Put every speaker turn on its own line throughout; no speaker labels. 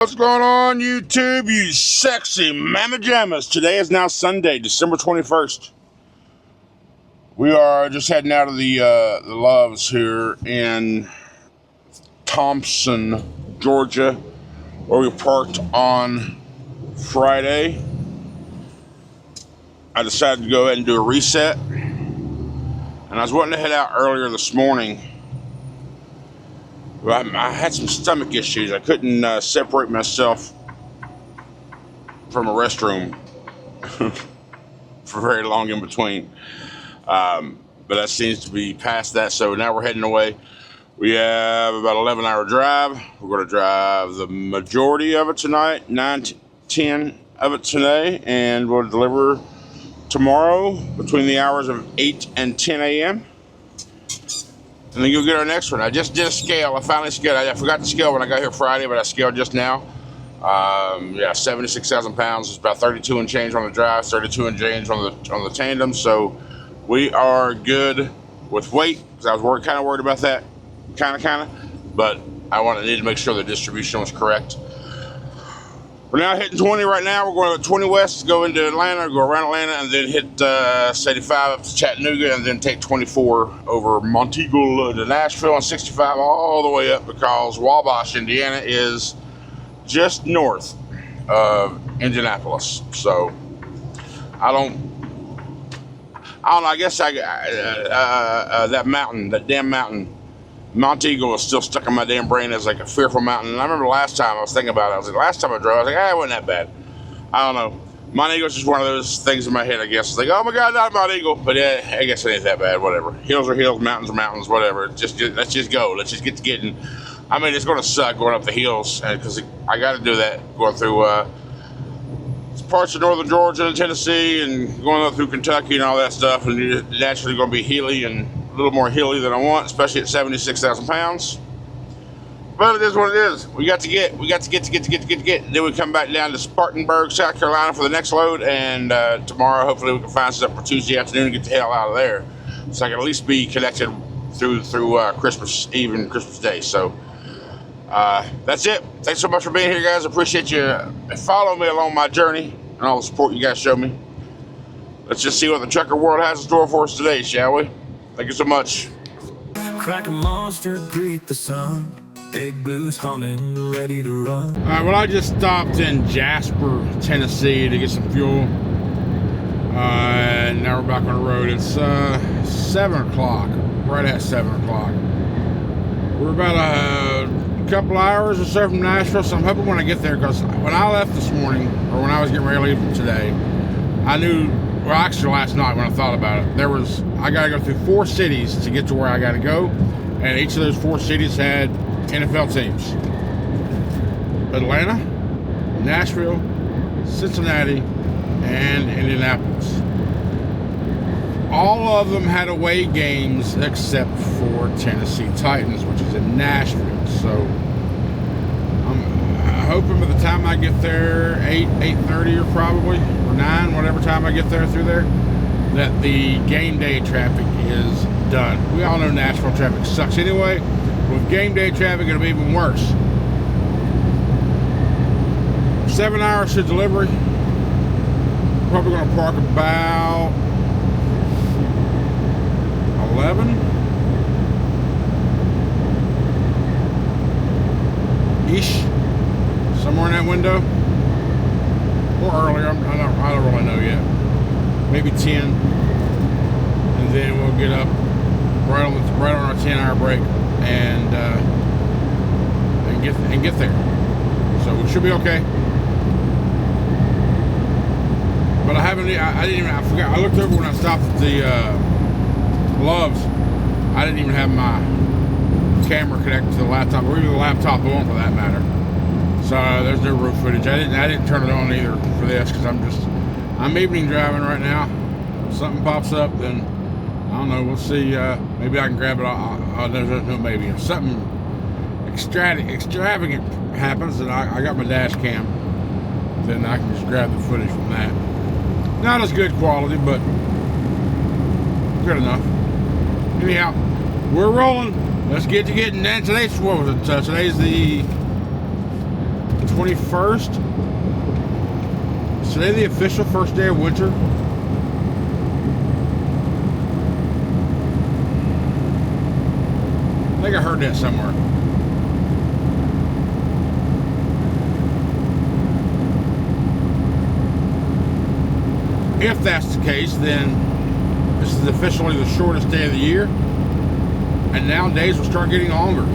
What's going on, YouTube, you sexy mamma jammas? Today is now Sunday, December 21st. We are just heading out of the Loves here in Thompson, Georgia, where we parked on Friday. I decided to go ahead and do a reset, and I was wanting to head out earlier this morning. I had some stomach issues. I couldn't separate myself from a restroom for very long in between. But that seems to be past that, so now we're heading away. We have about an 11-hour drive. We're going to drive the majority of it tonight, 9 to 10 of it today, and we'll deliver tomorrow between the hours of 8 and 10 a.m. And then you'll get our next one. I just did a scale. I finally scaled. I forgot to scale when I got here Friday, but I scaled just now. 76,000 pounds. It's about 32 and change on the drive, 32 and change on the tandem. So we are good with weight, because I was kind of worried about that, kind of. But I needed to make sure the distribution was correct. We're now hitting 20 right now. We're going to 20 west, go into Atlanta, go around Atlanta, and then hit 75 up to Chattanooga, and then take 24 over Monteagle to Nashville, and 65 all the way up, because Wabash, Indiana is just north of Indianapolis. So I don't know. I guess that mountain, that damn mountain, Monteagle is still stuck in my damn brain as like a fearful mountain. And I remember last time I was thinking about it. I was like, last time I drove, I was like, it wasn't that bad. I don't know. Monteagle is just one of those things in my head, I guess. It's like, oh my God, not Monteagle. But yeah, I guess it ain't that bad. Whatever. Hills are hills, mountains are mountains, whatever. Let's just go. Let's just get to getting. I mean, it's going to suck going up the hills, because I got to do that going through parts of northern Georgia and Tennessee, and going up through Kentucky and all that stuff. And you're naturally going to be hilly, and a little more hilly than I want, especially at 76,000 pounds. But it is what it is. We got to get. Then we come back down to Spartanburg, South Carolina for the next load, and tomorrow hopefully we can find stuff for Tuesday afternoon and get the hell out of there, so I can at least be connected through Christmas Eve and Christmas Day. So that's it. Thanks so much for being here, guys. I appreciate you following me along my journey and all the support you guys show me. Let's just see what the trucker world has in store for us today, shall we? Thank you so much.
Crack a monster, greet the sun. Big blues humming, ready to run.
All right, well, I just stopped in Jasper, Tennessee to get some fuel. And now we're back on the road. It's 7 o'clock, right at 7 o'clock. We're about a couple hours or so from Nashville, so I'm hoping when I get there, because when I left this morning, or when I was getting ready to leave today, I knew. Well, actually, last night when I thought about it, I got to go through 4 cities to get to where I got to go, and each of those 4 cities had NFL teams: Atlanta, Nashville, Cincinnati, and Indianapolis. All of them had away games except for Tennessee Titans, which is in Nashville. So I'm hoping by the time I get there, 8:30 or probably, or 9, whatever time I get there through there, that the game day traffic is done. We all know Nashville traffic sucks anyway. With game day traffic, it'll be even worse. 7 hours to delivery. Probably going to park about 11 ish. Somewhere in that window, or earlier. I don't really know yet. Maybe 10, and then we'll get up right on our 10-hour break and get there. So we should be okay. But I forgot. I looked over when I stopped at the Loves. I didn't even have my camera connected to the laptop, or even the laptop on for that matter. So there's no road footage. I didn't turn it on either for this, because I'm evening driving right now. If something pops up, then I don't know. We'll see. Maybe I can grab it. No, maybe if something extravagant happens, and I got my dash cam, then I can just grab the footage from that. Not as good quality, but good enough. Anyhow, we're rolling. Let's get to getting. And today's what was it? Today's the 21st. Is today the official first day of winter? I think I heard that somewhere. If that's the case, then this is officially the shortest day of the year, and now days will start getting longer.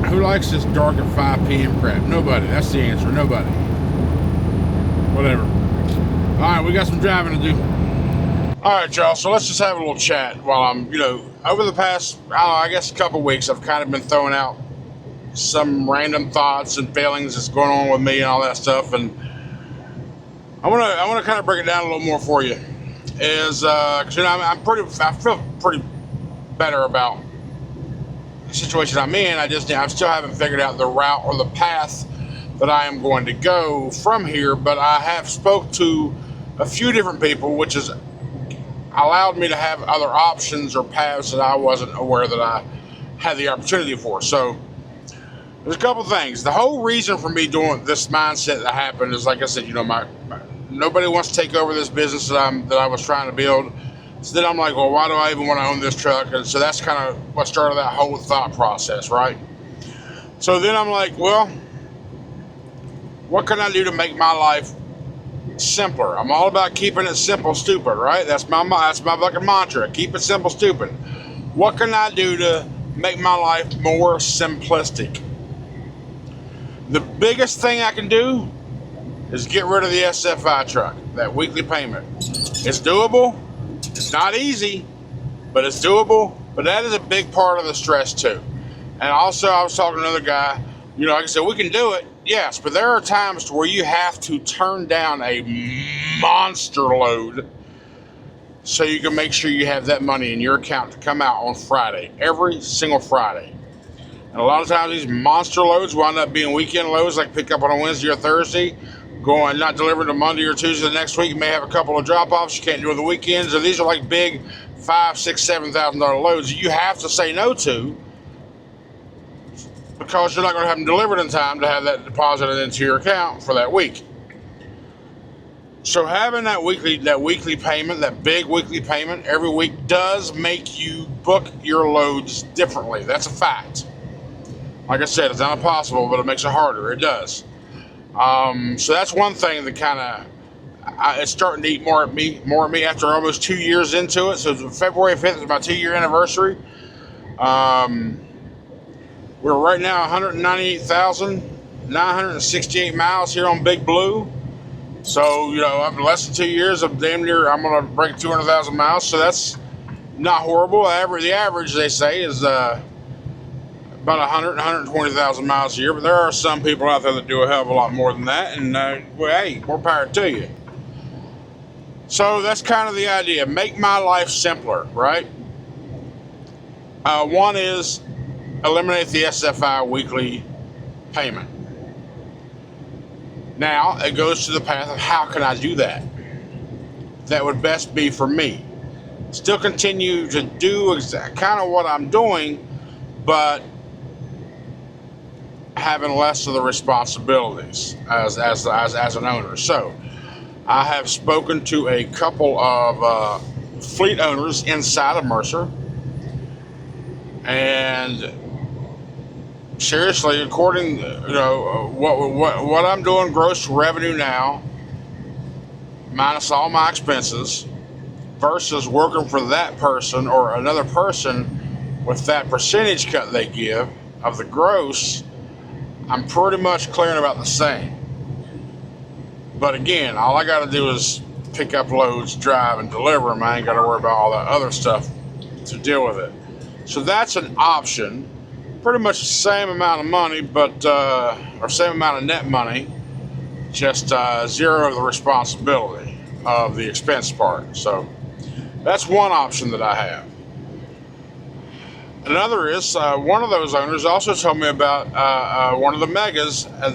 Who likes this dark at 5 p.m. crap? Nobody. That's the answer. Nobody. Whatever. All right, we got some driving to do. All right, y'all. So let's just have a little chat while I'm, over the past, I guess a couple weeks, I've kind of been throwing out some random thoughts and feelings that's going on with me and all that stuff, and I want to kind of break it down a little more for you. I feel pretty better about the situation I'm in. I still haven't figured out the route or the path that I am going to go from here, but I have spoke to a few different people, which has allowed me to have other options or paths that I wasn't aware that I had the opportunity for. So there's a couple things. The whole reason for me doing this mindset that happened is, like I said, nobody wants to take over this business that I was trying to build. So then I'm like, well, why do I even want to own this truck? And so that's kind of what started that whole thought process, right? So then I'm like, well, what can I do to make my life simpler? I'm all about keeping it simple, stupid, right? That's my fucking mantra. Keep it simple, stupid. What can I do to make my life more simplistic? The biggest thing I can do is get rid of the SFI truck, that weekly payment. It's doable. It's not easy, but it's doable. But that is a big part of the stress too. And also, I was talking to another guy, like I said, we can do it, yes, but there are times where you have to turn down a monster load so you can make sure you have that money in your account to come out on Friday, every single Friday. And a lot of times these monster loads wind up being weekend loads, like pick up on a Wednesday or Thursday, going not delivered to Monday or Tuesday the next week. You may have a couple of drop-offs you can't do on the weekends. So these are like big $5,000, $6,000, $7,000 loads you have to say no to, because you're not going to have them delivered in time to have that deposited into your account for that week. So having that weekly payment, that big weekly payment every week, does make you book your loads differently. That's a fact. Like I said, it's not impossible, but it makes it harder. It does. So that's one thing that kind of it's starting to eat more at me after almost 2 years into it. So February 5th is my 2-year anniversary. We're right now 198,968 miles here on Big Blue. So, after less than 2 years, I'm going to break 200,000 miles. So that's not horrible. The average, they say, is about 120,000 miles a year. But there are some people out there that do a hell of a lot more than that. And, hey, more power to you. So that's kind of the idea. Make my life simpler, right? One is eliminate the SFI weekly payment. Now, it goes to the path of how can I do that? That would best be for me. Still continue to do kind of what I'm doing, but having less of the responsibilities as an owner. So, I have spoken to a couple of fleet owners inside of Mercer, and seriously, according what I'm doing, gross revenue now, minus all my expenses, versus working for that person or another person with that percentage cut they give of the gross, I'm pretty much clearing about the same. But again, all I got to do is pick up loads, drive, and deliver them. I ain't got to worry about all that other stuff to deal with it. So that's an option. Pretty much the same amount of money, but or same amount of net money, just zero of the responsibility of the expense part. So that's one option that I have. Another is one of those owners also told me about one of the megas and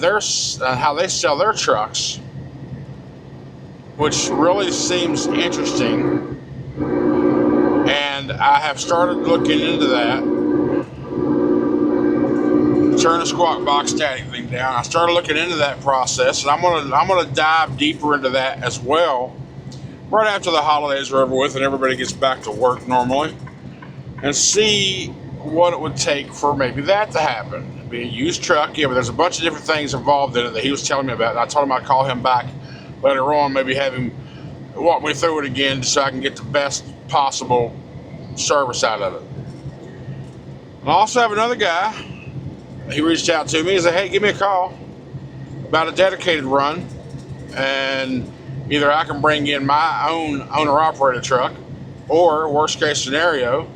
how they sell their trucks, which really seems interesting. And I have started looking into that. turn the squawk box static thing down. I started looking into that process, and I'm gonna dive deeper into that as well right after the holidays are over with and everybody gets back to work normally, and see what it would take for maybe that to happen. It'd be a used truck, yeah, but there's a bunch of different things involved in it that he was telling me about, and I told him I'd call him back later on, maybe have him walk me through it again so I can get the best possible service out of it. I also have another guy. He reached out to me and said, hey, give me a call about a dedicated run, and either I can bring in my own owner-operated truck, or worst case scenario,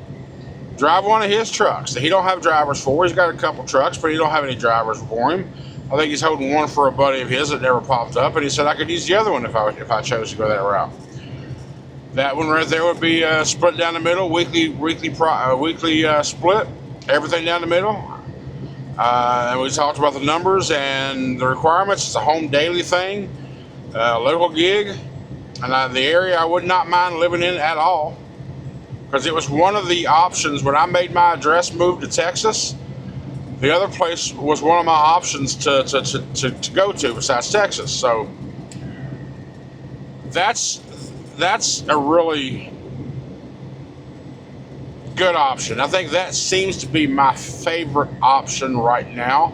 drive one of his trucks that he don't have drivers for. He's got a couple trucks, but he don't have any drivers for him. I think he's holding one for a buddy of his that never popped up, and he said I could use the other one if I chose to go that route. That one right there would be split down the middle, weekly split, everything down the middle. And we talked about the numbers and the requirements. It's a home daily thing, local gig, and the area I would not mind living in at all, because it was one of the options when I made my address move to Texas. The other place was one of my options to go to besides Texas. So that's a really good option. I think that seems to be my favorite option right now.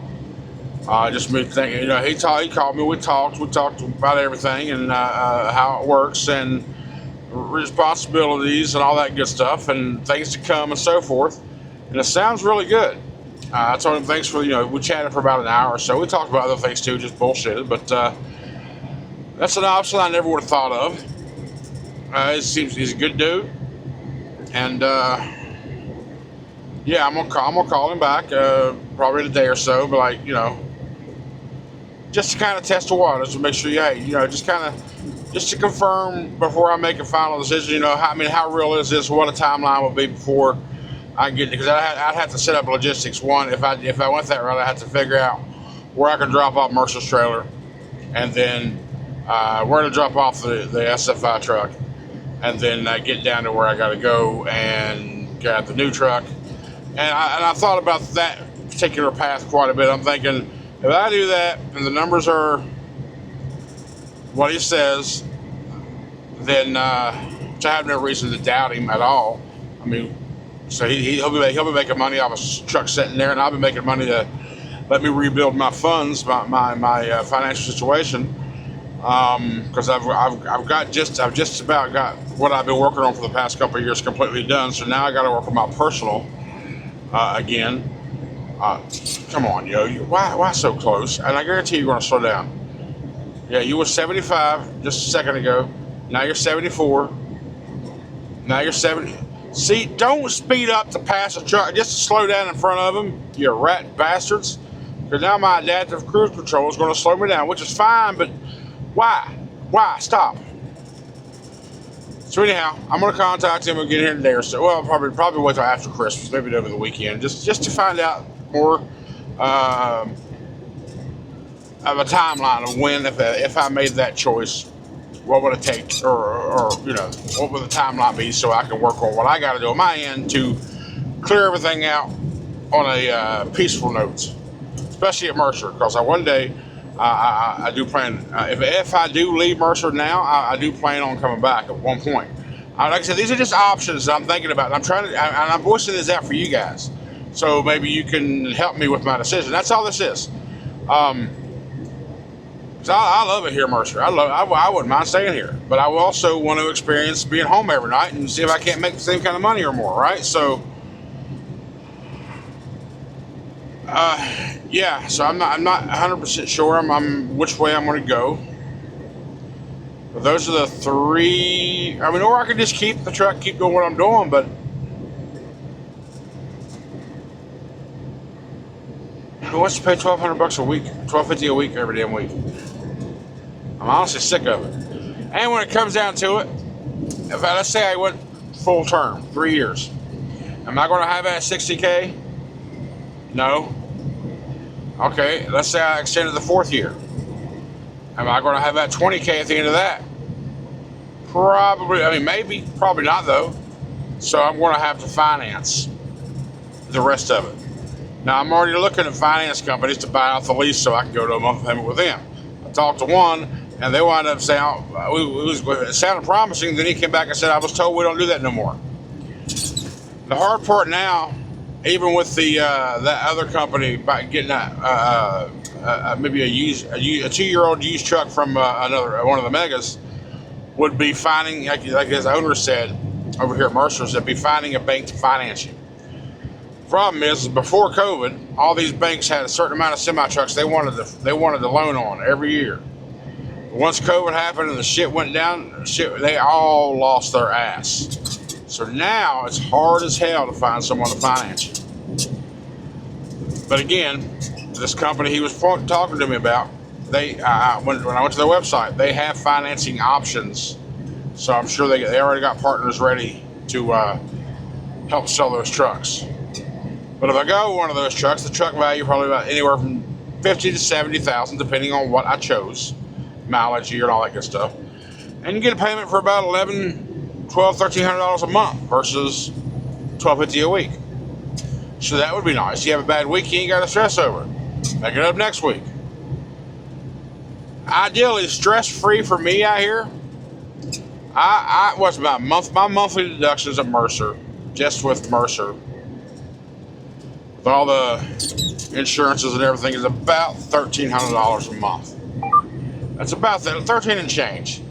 Just me thinking, he called me, we talked about everything and how it works and responsibilities and all that good stuff and things to come and so forth. And it sounds really good. I told him thanks for, we chatted for about an hour or so. We talked about other things too, just bullshitted, but that's an option I never would have thought of. It seems he's a good dude, and yeah, I'm gonna call him back probably in a day or so, but just to kind of test the waters to make sure, just to confirm before I make a final decision. How real is this? What a timeline will be before I get it, because I'd have to set up logistics. One, if I went that route, I had to figure out where I can drop off Mercer's trailer, and then where to drop off the SFI truck, and then get down to where I got to go and grab the new truck. And I thought about that particular path quite a bit. I'm thinking, if I do that and the numbers are what he says, then which I have no reason to doubt him at all. So he'll be making money off a truck sitting there, and I'll be making money to let me rebuild my funds, my financial situation. Because I've just about got what I've been working on for the past couple of years completely done. So now I got to work on my personal again. Come on, why so close? And I guarantee you're going to slow down. Yeah, you were 75 just a second ago. Now you're 74. Now you're 70. See, don't speed up to pass a truck just to slow down in front of them, you rat bastards. Because now my adaptive cruise control is going to slow me down, which is fine, but why? Stop. So anyhow, I'm going to contact him again here today or so. Well, probably wait till after Christmas, maybe over the weekend, just to find out more of a timeline of when, if I made that choice, what would it take, or what would the timeline be, so I can work on what I got to do on my end to clear everything out on a peaceful note, especially at Mercer, because one day I do plan, if I do leave Mercer now, I do plan on coming back at one point. Like I said, these are just options that I'm thinking about. I'm voicing this out for you guys, so maybe you can help me with my decision. That's all this is. So I love it here, Mercer. I wouldn't mind staying here, but I also want to experience being home every night and see if I can't make the same kind of money or more, right? So, yeah. So I'm not 100% sure. I'm which way I'm going to go. But those are the three. Or I could just keep the truck, keep doing what I'm doing, but who wants to pay $1,200 a week, $1,250 a week every damn week? I'm honestly sick of it. And when it comes down to it, let's say I went full term, 3 years, am I going to have that at $60K? No. Okay, let's say I extended the 4th year. Am I going to have that $20K at the end of that? Probably. Maybe. Probably not though. So I'm going to have to finance the rest of it. Now, I'm already looking at finance companies to buy out the lease so I can go to a monthly payment with them. I talked to one, and they wound up saying, it sounded promising. Then he came back and said, I was told we don't do that no more. The hard part now, even with that other company by getting maybe a 2-year-old used truck from one of the megas, would be finding, like his owner said over here at Mercer, said be finding a bank to finance you. Problem is before COVID, all these banks had a certain amount of semi trucks they wanted to loan on every year. Once COVID happened and the shit went down, they all lost their ass. So now it's hard as hell to find someone to finance you. But again, this company he was talking to me about, when I went to their website, they have financing options. So I'm sure they already got partners ready to help sell those trucks. But if I go one of those trucks, the truck value probably about anywhere from $50,000 to $70,000, depending on what I chose, mileage, year, and all that good stuff. And you get a payment for about $1,200, $1,300 a month versus $1,250 a week. So that would be nice. You have a bad week, you ain't got to stress over it. Make it up next week. Ideally, stress-free for me out here. What's my monthly deductions at Mercer, just with Mercer, with all the insurances and everything, is about $1,300 a month. That's about that, 13 and change.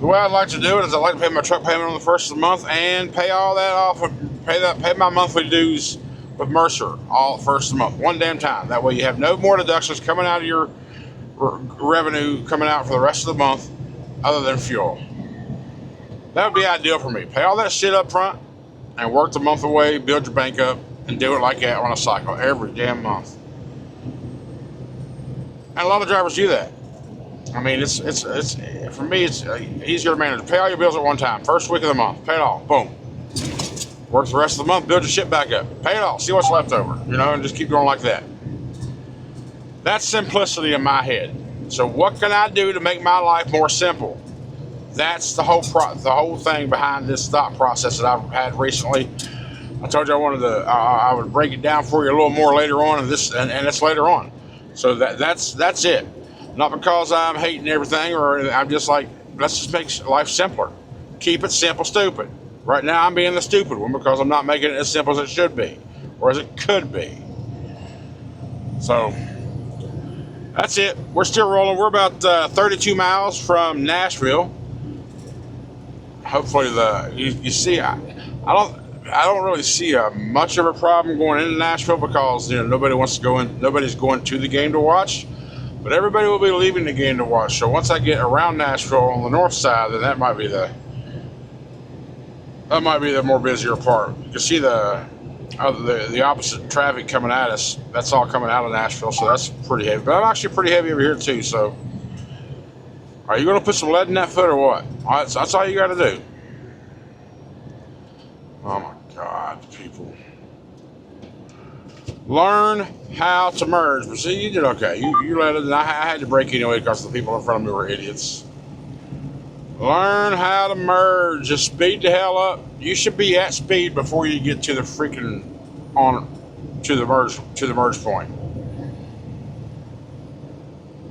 The way I'd like to do it is I'd like to pay my truck payment on the first of the month and pay all that off, pay my monthly dues with Mercer all first of the month, one damn time. That way you have no more deductions coming out of your revenue coming out for the rest of the month other than fuel. That would be ideal for me. Pay all that shit up front and work the month away, build your bank up, and do it like that on a cycle every damn month. And a lot of drivers do that. I mean, it's for me, it's easier to manage. Pay all your bills at one time. First week of the month, pay it all. Boom. Work the rest of the month, build your shit back up. Pay it all. See what's left over, and just keep going like that. That's simplicity in my head. So what can I do to make my life more simple? That's the whole thing behind this thought process that I've had recently. I told you I would break it down for you a little more later on, and it's later on. So that's it. Not because I'm hating everything, or I'm just like, let's just make life simpler. Keep it simple, stupid. Right now I'm being the stupid one because I'm not making it as simple as it should be, or as it could be. So that's it. We're still rolling. We're about 32 miles from Nashville. Hopefully you see, I don't really see much of a problem going into Nashville because nobody wants to go in. Nobody's going to the game to watch, but everybody will be leaving the game to watch. So once I get around Nashville on the north side, then that might be the more busier part. You can see the opposite traffic coming at us. That's all coming out of Nashville, so that's pretty heavy. But I'm actually pretty heavy over here too. So, are you going to put some lead in that foot or what? That's all you got to do. Oh my God, people! Learn how to merge. But see, you did okay. You let it. And I had to brake anyway because the people in front of me were idiots. Learn how to merge. Just speed the hell up. You should be at speed before you get to the freaking to the merge point.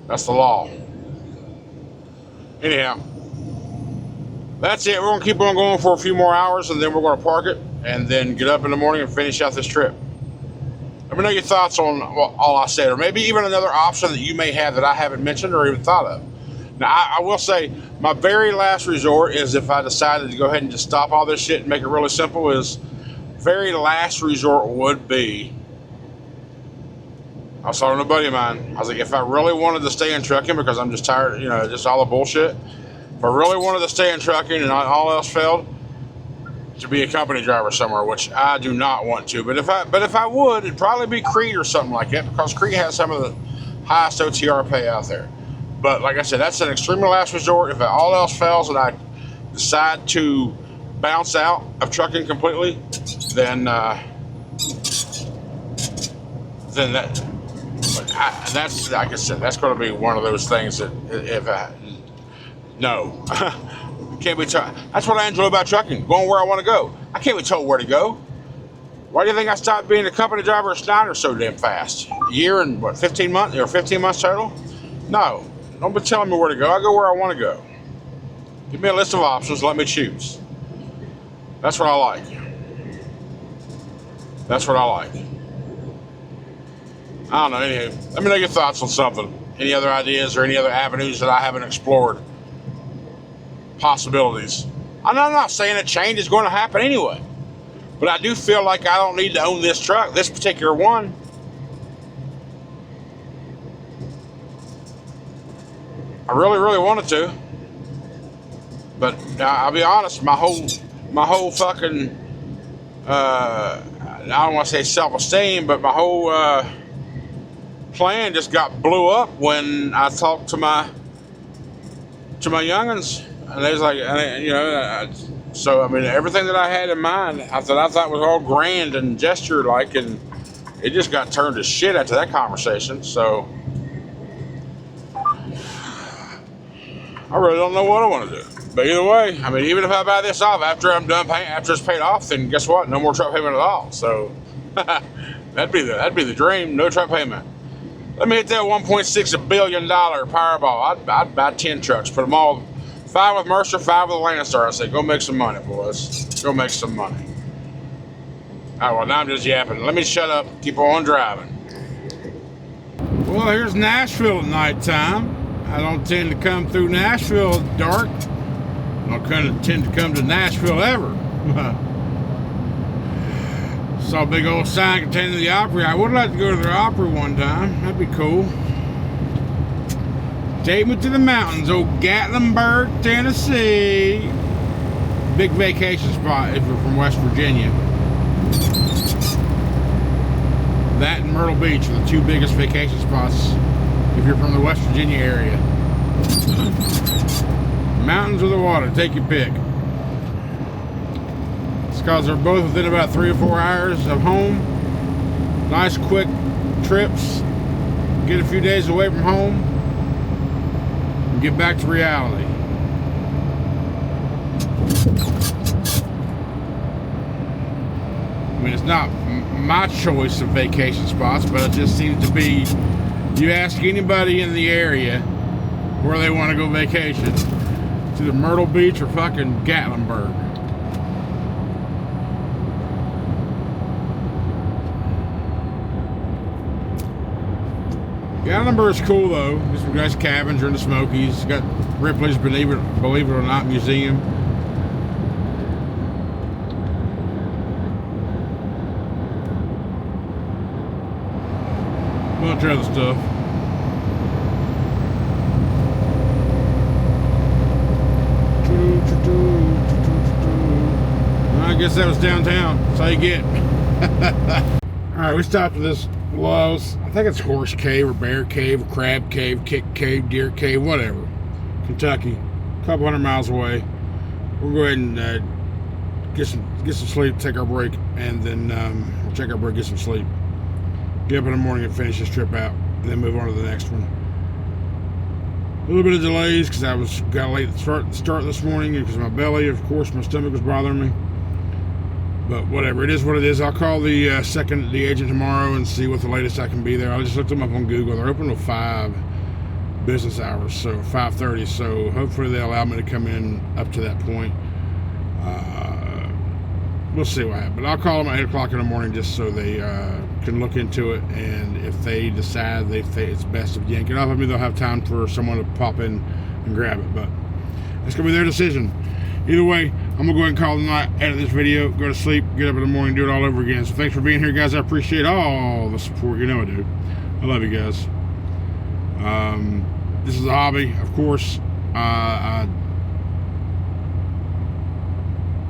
That's the law. Anyhow, that's it. We're gonna keep on going for a few more hours, and then we're gonna park it, and then get up in the morning and finish out this trip. Let me know your thoughts on all I said, or maybe even another option that you may have that I haven't mentioned or even thought of. Now, I will say, my very last resort is if I decided to go ahead and just stop all this shit and make it really simple, is very last resort would be, I was talking to a buddy of mine, I was like, if I really wanted to stay in trucking because I'm just tired, just all the bullshit, if I really wanted to stay in trucking and all else failed, to be a company driver somewhere, which I do not want to, but if I would, it'd probably be Crete or something like that, because Crete has some of the highest OTR pay out there. But like I said, that's an extremely last resort. If all else fails and I decide to bounce out of trucking completely, then that's like I said, that's going to be one of those things that no, can't be told. That's what I enjoy about trucking, going where I want to go. I can't be told where to go. Why do you think I stopped being a company driver at Schneider so damn fast? A year and what, 15 months or 15 months total? No, don't be telling me where to go. I go where I want to go. Give me a list of options, let me choose. That's what I like. That's what I like. I don't know, anywho, let me know your thoughts on something. Any other ideas or any other avenues that I haven't explored? Possibilities. I'm not saying a change is going to happen anyway, but I do feel like I don't need to own this truck, this particular one. I really wanted to, but I'll be honest, my whole fucking I don't want to say self-esteem, but my whole plan just got blew up when I talked to my youngins, and they was like, you know, so I mean, everything that I had in mind, I thought was all grand and gesture like, and it just got turned to shit after that conversation. So I really don't know what I want to do. But either way, I mean, even if I buy this off after I'm done paying, after it's paid off, then guess what? No more truck payment at all. So that'd be the dream. No truck payment. Let me hit that $1.6 billion Powerball. I'd buy 10 trucks, put them all, 5 with Mercer, 5 with Landstar. I say, go make some money, boys. Go make some money. All right, well, now I'm just yapping. Let me shut up. Keep on driving. Well, here's Nashville at nighttime. I don't tend to come through Nashville at dark. I don't tend to come to Nashville ever. Saw a big old sign containing the Opry. I would like to go to the Opry one time. That'd be cool. Take me to the mountains, old Gatlinburg, Tennessee. Big vacation spot if you're from West Virginia. That and Myrtle Beach are the 2 biggest vacation spots if you're from the West Virginia area. Mountains or the water, take your pick. It's because they're both within about 3 or 4 hours of home. Nice quick trips. Get a few days away from home and get back to reality. I mean, it's not my choice of vacation spots, but it just seems to be, you ask anybody in the area where they want to go vacation, to the Myrtle Beach or fucking Gatlinburg. Gatlinburg's cool though. There's some nice cabins in the Smokies. It's got Ripley's Believe It or Not Museum. Bunch of other stuff. I guess that was downtown. That's how you get. Alright, we stopped at this Lowe's. I think it's Horse Cave or Bear Cave or Crab Cave, Kick Cave, Deer Cave, whatever. Kentucky. A couple 100 miles away. We'll go ahead and get some sleep, take our break, and then we'll take our break, get some sleep. Get up in the morning and finish this trip out, and then move on to the next one. A little bit of delays because I got late start this morning because of my belly. Of course, my stomach was bothering me. But whatever, it is what it is. I'll call the agent tomorrow and see what the latest I can be there. I just looked them up on Google. They're open till 5 business hours, so 5:30. So hopefully they allow me to come in up to that point. We'll see what happens. But I'll call them at 8 o'clock in the morning just so they can look into it. And if they decide it's best to yank it off of me, they'll have time for someone to pop in and grab it. But it's going to be their decision. Either way, I'm going to go ahead and call it a night, edit this video, go to sleep, get up in the morning, do it all over again. So thanks for being here, guys. I appreciate all the support. You know I do. I love you guys. This is a hobby, of course.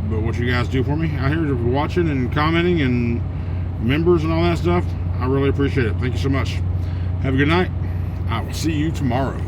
But what you guys do for me out here, watching and commenting and members and all that stuff, I really appreciate it. Thank you so much. Have a good night. I will see you tomorrow.